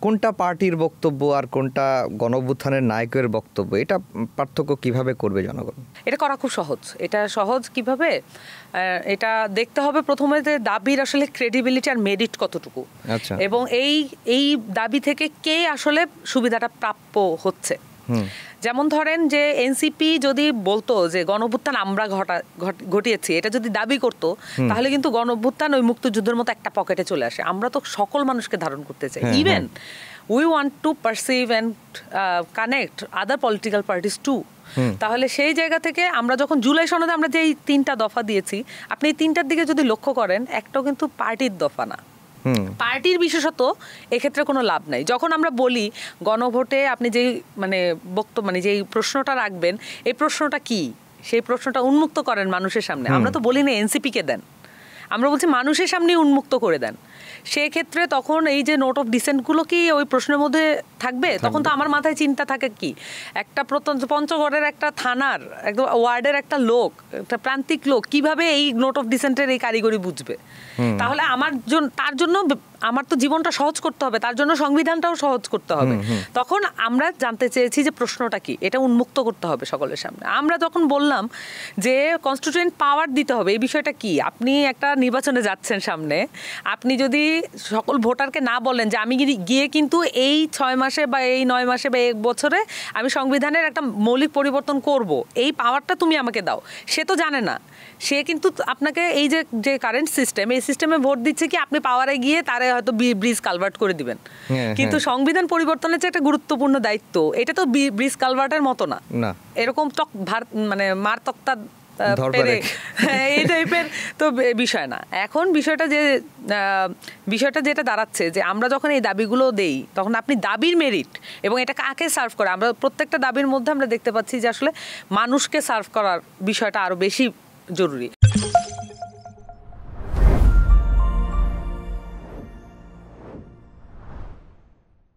কোনটা পার্টির বক্তব্য আর কোনটা গণঅভ্যুত্থানের নায়কের বক্তব্য, এটা পার্থক্য কিভাবে করবে জনগণ? এটা করা খুব সহজ। এটা সহজ কিভাবে, এটা দেখতে হবে প্রথমে যে দাবির আসলে ক্রেডিবিলিটি আর মেরিট কতটুকু, এবং এই দাবি থেকে কে আসলে সুবিধাটা প্রাপ্য হচ্ছে। যেমন ধরেন যে এনসিপি যদি বলতো যে গণঅভ্যুত্থান আমরা ঘটিয়েছি, এটা যদি দাবি করতো, তাহলে কিন্তু গণঅভ্যুত্থান ওই মুক্তিযুদ্ধের মতো একটা পকেটে চলে আসে। আমরা তো সকল মানুষকে ধারণ করতে চাই, even we want to perceive and connect other political parties two. তাহলে সেই জায়গা থেকে আমরা যখন জুলাই সনদে আমরা যে এই 3টা দফা দিয়েছি, আপনি এই 3টার দিকে যদি লক্ষ্য করেন, একটাও কিন্তু পার্টির দফা না। পার্টির বিশেষত এক্ষেত্রে কোনো লাভ নাই। যখন আমরা বলি গণভোটে আপনি যেই যেই প্রশ্নটা রাখবেন, এই প্রশ্নটা কি, সেই প্রশ্নটা উন্মুক্ত করেন মানুষের সামনে। আমরা তো বলি না এনসিপি কে দেন, আমরা বলছি মানুষের সামনে উন্মুক্ত করে দেন। সেক্ষেত্রে তখন এই যে নোট অফ ডিসেন্টগুলো কি ওই প্রশ্নের মধ্যে থাকবে? তখন তো আমার মাথায় চিন্তা থাকে কি, একটা পঞ্চগড়ের একটা থানার একদম ওয়ার্ডের একটা লোক, একটা প্রান্তিক লোক কিভাবে এই নোট অফ ডিসেন্টের এই কারিগরি বুঝবে? তাহলে তার জন্য আমার তো জীবনটা সহজ করতে হবে, তার জন্য সংবিধানটাও সহজ করতে হবে। তখন আমরা জানতে চেয়েছি যে প্রশ্নটা কি, এটা উন্মুক্ত করতে হবে সকলের সামনে। আমরা যখন বললাম যে কনস্টিটিউয়েন্ট পাওয়ার দিতে হবে, এই বিষয়টা কি, আপনি একটা নির্বাচনে যাচ্ছেন সামনে, আপনি যদি সকল ভোটারকে না বলেন যে আমি গিয়ে কিন্তু এই 6 মাসে বা এই 9 মাসে বা 1 বছরে আমি সংবিধানের একটা মৌলিক পরিবর্তন করব, এই পাওয়ারটা তুমি আমাকে দাও, সে তো জানে না। সে কিন্তু আপনাকে এই যে কারেন্ট সিস্টেম, এই সিস্টেমে ভোট দিচ্ছে কি আপনি পাওয়ারে গিয়ে তারে হয়তো ব্রিজ কালভার্ট করে দিবেন, কিন্তু সংবিধান পরিবর্তনের যে একটা গুরুত্বপূর্ণ দায়িত্ব, এটা তো ব্রিজ কালভার্টের মতো না, এরকম মার তক্তা এই টাইপের তো বিষয় না। এখন বিষয়টা যেটা দাঁড়াচ্ছে যে আমরা যখন এই দাবিগুলো দেই, তখন আপনি দাবির মেরিট এবং এটা কাকে সার্ভ করে, আমরা প্রত্যেকটা দাবির মধ্যে আমরা দেখতে পাচ্ছি যে আসলে মানুষকে সার্ভ করার বিষয়টা আরো বেশি জরুরি।